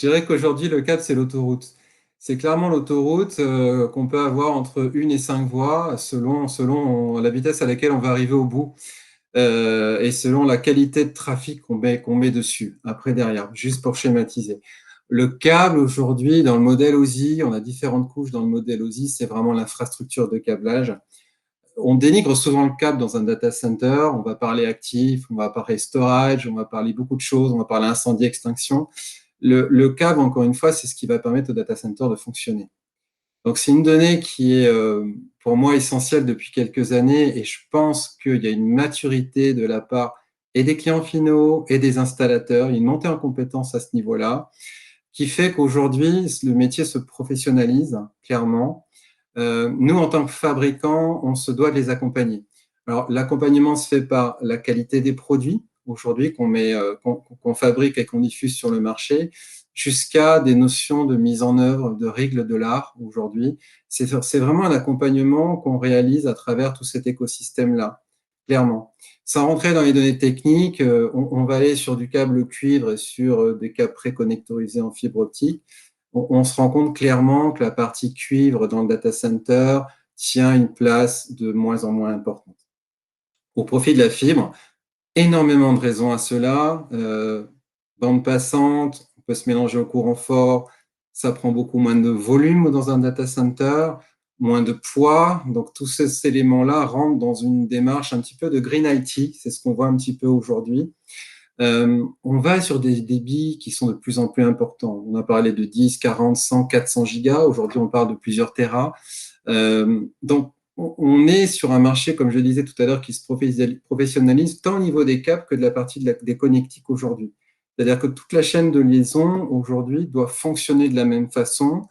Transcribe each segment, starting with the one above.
dirais qu'aujourd'hui, le câble, c'est l'autoroute. C'est clairement l'autoroute qu'on peut avoir entre 1 et 5 voies selon la vitesse à laquelle on va arriver au bout et selon la qualité de trafic qu'on met dessus, après derrière, juste pour schématiser. Le câble, aujourd'hui, dans le modèle OSI, on a différentes couches dans le modèle OSI, c'est vraiment l'infrastructure de câblage. On dénigre souvent le câble dans un data center, on va parler actif, on va parler storage, on va parler beaucoup de choses, on va parler incendie, extinction. Le câble, encore une fois, c'est ce qui va permettre au data center de fonctionner. Donc, c'est une donnée qui est pour moi essentielle depuis quelques années et je pense qu'il y a une maturité de la part et des clients finaux et des installateurs, une montée en compétence à ce niveau-là, qui fait qu'aujourd'hui, le métier se professionnalise clairement. Nous, en tant que fabricants, on se doit de les accompagner. Alors, l'accompagnement se fait par la qualité des produits, aujourd'hui, qu'on fabrique et qu'on diffuse sur le marché, jusqu'à des notions de mise en œuvre, de règles de l'art, aujourd'hui. C'est vraiment un accompagnement qu'on réalise à travers tout cet écosystème-là, clairement. Sans rentrer dans les données techniques, on va aller sur du câble cuivre et sur des câbles préconnectorisés en fibre optique. On se rend compte clairement que la partie cuivre dans le data center tient une place de moins en moins importante. Au profit de la fibre, énormément de raisons à cela. Bande passante, on peut se mélanger au courant fort, ça prend beaucoup moins de volume dans un data center, moins de poids. Donc, tous ces éléments-là rentrent dans une démarche un petit peu de green IT, c'est ce qu'on voit un petit peu aujourd'hui. On va sur des débits qui sont de plus en plus importants. On a parlé de 10, 40, 100, 400 gigas. Aujourd'hui, on parle de plusieurs terras. Donc, on est sur un marché, comme je le disais tout à l'heure, qui se professionnalise tant au niveau des câbles que de la partie des connectiques aujourd'hui. C'est-à-dire que toute la chaîne de liaison aujourd'hui doit fonctionner de la même façon.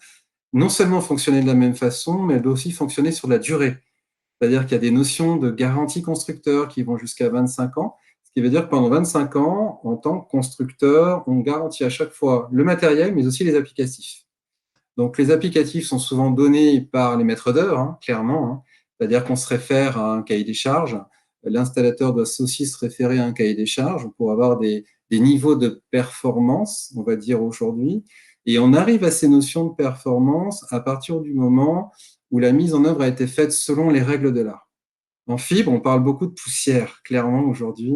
Non seulement fonctionner de la même façon, mais elle doit aussi fonctionner sur la durée. C'est-à-dire qu'il y a des notions de garantie constructeur qui vont jusqu'à 25 ans, ce qui veut dire que pendant 25 ans, en tant que constructeur, on garantit à chaque fois le matériel, mais aussi les applicatifs. Donc, les applicatifs sont souvent donnés par les maîtres d'œuvre, clairement. C'est-à-dire qu'on se réfère à un cahier des charges. L'installateur doit aussi se référer à un cahier des charges pour avoir des niveaux de performance, on va dire aujourd'hui. Et on arrive à ces notions de performance à partir du moment où la mise en œuvre a été faite selon les règles de l'art. En fibre, on parle beaucoup de poussière, clairement, aujourd'hui.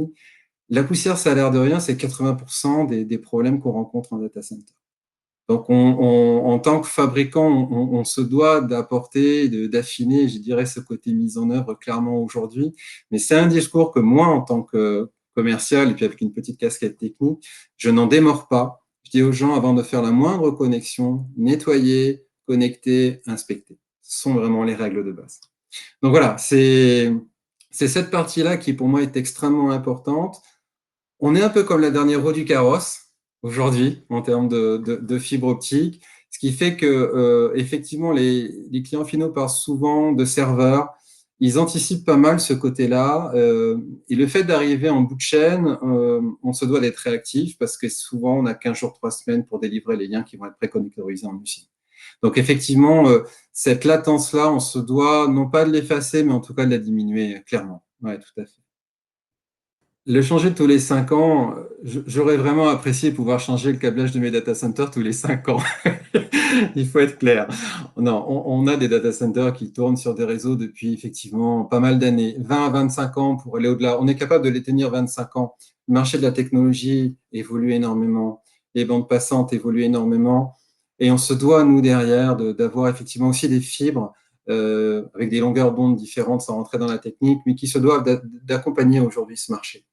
La poussière, ça a l'air de rien, c'est 80% des problèmes qu'on rencontre en data center. Donc, en tant que fabricant, on se doit d'apporter, d'affiner, je dirais, ce côté mise en œuvre clairement aujourd'hui. Mais c'est un discours que moi, en tant que commercial, et puis avec une petite casquette technique, je n'en démords pas. Je dis aux gens, avant de faire la moindre connexion, nettoyer, connecter, inspecter. Ce sont vraiment les règles de base. Donc voilà, c'est cette partie-là qui, pour moi, est extrêmement importante. On est un peu comme la dernière roue du carrosse aujourd'hui en termes de fibre optique, ce qui fait que effectivement les clients finaux parlent souvent de serveurs. Ils anticipent pas mal ce côté-là et le fait d'arriver en bout de chaîne, on se doit d'être réactif parce que souvent on a 15 jours, 3 semaines pour délivrer les liens qui vont être préconnectorisés en usine. Donc effectivement, cette latence-là, on se doit non pas de l'effacer, mais en tout cas de la diminuer clairement. Ouais, tout à fait. Le changer tous les 5 ans, j'aurais vraiment apprécié pouvoir changer le câblage de mes data centers tous les 5 ans. Il faut être clair. Non, on a des data centers qui tournent sur des réseaux depuis effectivement pas mal d'années, 20 à 25 ans pour aller au-delà. On est capable de les tenir 25 ans. Le marché de la technologie évolue énormément, les bandes passantes évoluent énormément et on se doit, nous, derrière, d'avoir effectivement aussi des fibres avec des longueurs d'onde différentes sans rentrer dans la technique, mais qui se doivent d'accompagner aujourd'hui ce marché.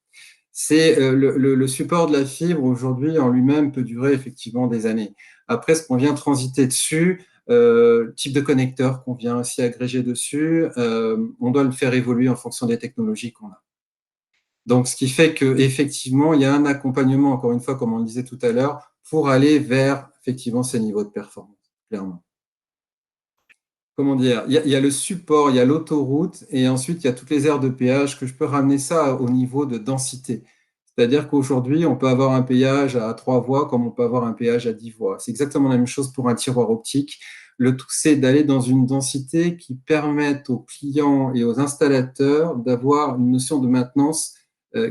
C'est le support de la fibre aujourd'hui en lui-même peut durer effectivement des années. Après, ce qu'on vient transiter dessus, le type de connecteur qu'on vient aussi agréger dessus, on doit le faire évoluer en fonction des technologies qu'on a. Donc, ce qui fait qu'effectivement, il y a un accompagnement, encore une fois, comme on le disait tout à l'heure, pour aller vers effectivement ces niveaux de performance, clairement. Comment dire, il y a le support, il y a l'autoroute, et ensuite il y a toutes les aires de péage que je peux ramener ça au niveau de densité. C'est-à-dire qu'aujourd'hui, on peut avoir un péage à 3 voies comme on peut avoir un péage à 10 voies. C'est exactement la même chose pour un tiroir optique. Le tout, c'est d'aller dans une densité qui permette aux clients et aux installateurs d'avoir une notion de maintenance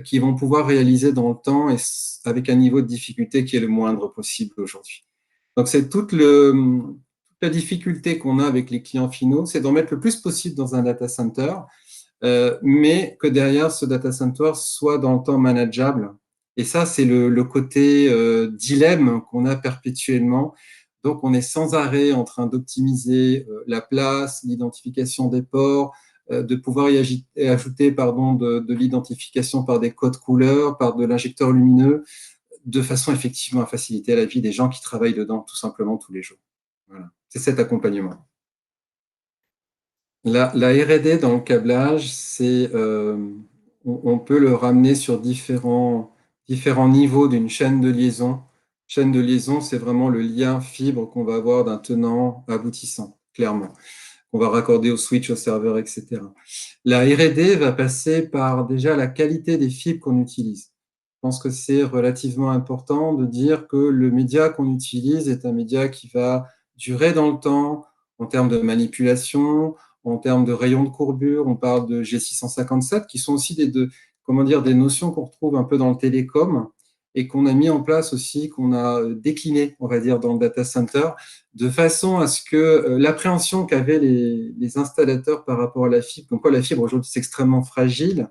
qu'ils vont pouvoir réaliser dans le temps et avec un niveau de difficulté qui est le moindre possible aujourd'hui. Donc, c'est toute la difficulté qu'on a avec les clients finaux, c'est d'en mettre le plus possible dans un data center, mais que derrière ce data center soit dans le temps manageable. Et ça, c'est le côté dilemme qu'on a perpétuellement. Donc, on est sans arrêt en train d'optimiser la place, l'identification des ports, de pouvoir ajouter de l'identification par des codes couleurs, par de l'injecteur lumineux, de façon effectivement à faciliter la vie des gens qui travaillent dedans tout simplement tous les jours. Voilà. C'est cet accompagnement. La R&D dans le câblage, on peut le ramener sur différents niveaux d'une chaîne de liaison. Chaîne de liaison, c'est vraiment le lien fibre qu'on va avoir d'un tenant aboutissant, clairement. On va raccorder au switch, au serveur, etc. La R&D va passer par déjà la qualité des fibres qu'on utilise. Je pense que c'est relativement important de dire que le média qu'on utilise est un média qui va durer dans le temps en termes de manipulation, en termes de rayons de courbure. On parle de G657 qui sont aussi des notions qu'on retrouve un peu dans le télécom et qu'on a mis en place aussi, qu'on a décliné, on va dire, dans le data center, de façon à ce que l'appréhension qu'avaient les installateurs par rapport à la fibre, comme quoi la fibre aujourd'hui c'est extrêmement fragile,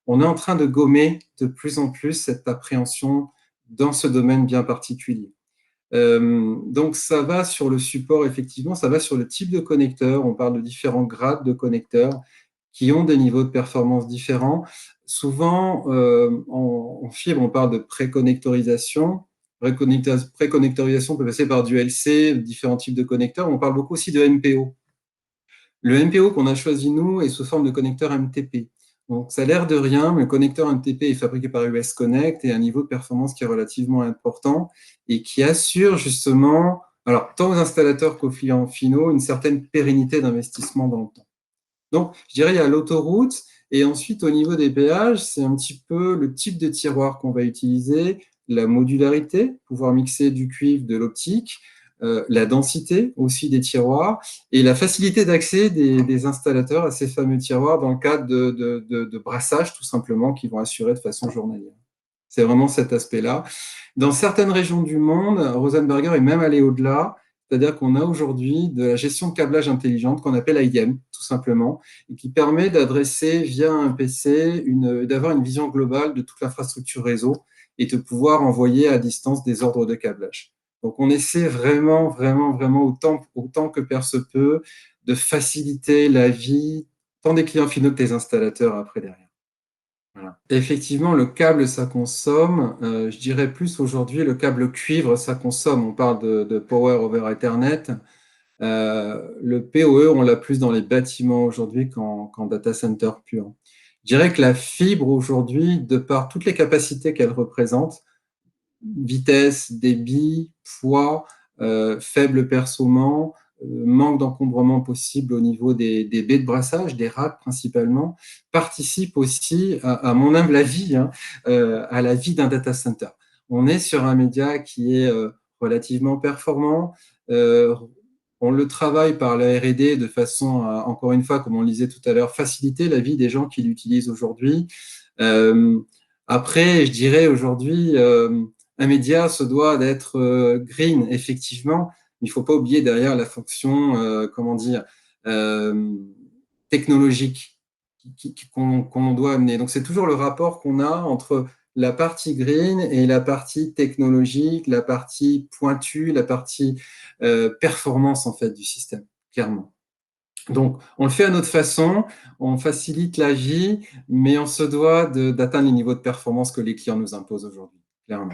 on est en train de gommer de plus en plus cette appréhension dans ce domaine bien particulier. Donc ça va sur le support, effectivement, ça va sur le type de connecteur. On parle de différents grades de connecteurs qui ont des niveaux de performance différents. Souvent, en fibre, on parle de préconnectorisation. Préconnectorisation peut passer par du LC, différents types de connecteurs. On parle beaucoup aussi de MPO. Le MPO qu'on a choisi, nous, est sous forme de connecteur MTP. Donc, ça a l'air de rien, mais le connecteur MTP est fabriqué par US Connect et a un niveau de performance qui est relativement important et qui assure justement, alors, tant aux installateurs qu'aux clients finaux, une certaine pérennité d'investissement dans le temps. Donc, je dirais, il y a l'autoroute, et ensuite, au niveau des péages, c'est un petit peu le type de tiroir qu'on va utiliser, la modularité, pouvoir mixer du cuivre, de l'optique, la densité aussi des tiroirs, et la facilité d'accès des installateurs à ces fameux tiroirs dans le cadre de brassage, tout simplement, qui vont assurer de façon journalière. C'est vraiment cet aspect-là. Dans certaines régions du monde, Rosenberger est même allé au-delà, c'est-à-dire qu'on a aujourd'hui de la gestion de câblage intelligente qu'on appelle IEM, tout simplement, et qui permet d'adresser via un PC, d'avoir une vision globale de toute l'infrastructure réseau et de pouvoir envoyer à distance des ordres de câblage. Donc on essaie vraiment, vraiment, vraiment autant que faire se peut de faciliter la vie tant des clients finaux que des installateurs après derrière. Voilà. Effectivement, le câble, ça consomme. Je dirais plus aujourd'hui, le câble cuivre, ça consomme. On parle de Power over Ethernet. Le PoE, on l'a plus dans les bâtiments aujourd'hui qu'en data center pur. Je dirais que la fibre aujourd'hui, de par toutes les capacités qu'elle représente, vitesse, débit, poids, faible perçoment, manque d'encombrement possible au niveau des baies de brassage, des racks principalement, participe aussi, à mon humble avis, à la vie d'un data center. On est sur un média qui est relativement performant. On le travaille par la R&D de façon à, encore une fois, comme on le disait tout à l'heure, faciliter la vie des gens qui l'utilisent aujourd'hui. Après, je dirais aujourd'hui, un média se doit d'être green, effectivement. Il ne faut pas oublier derrière la fonction, euh, technologique qu'on doit amener. Donc, c'est toujours le rapport qu'on a entre la partie green et la partie technologique, la partie pointue, la partie performance, en fait, du système, clairement. Donc, on le fait à notre façon, on facilite la vie, mais on se doit d'atteindre les niveaux de performance que les clients nous imposent aujourd'hui, clairement.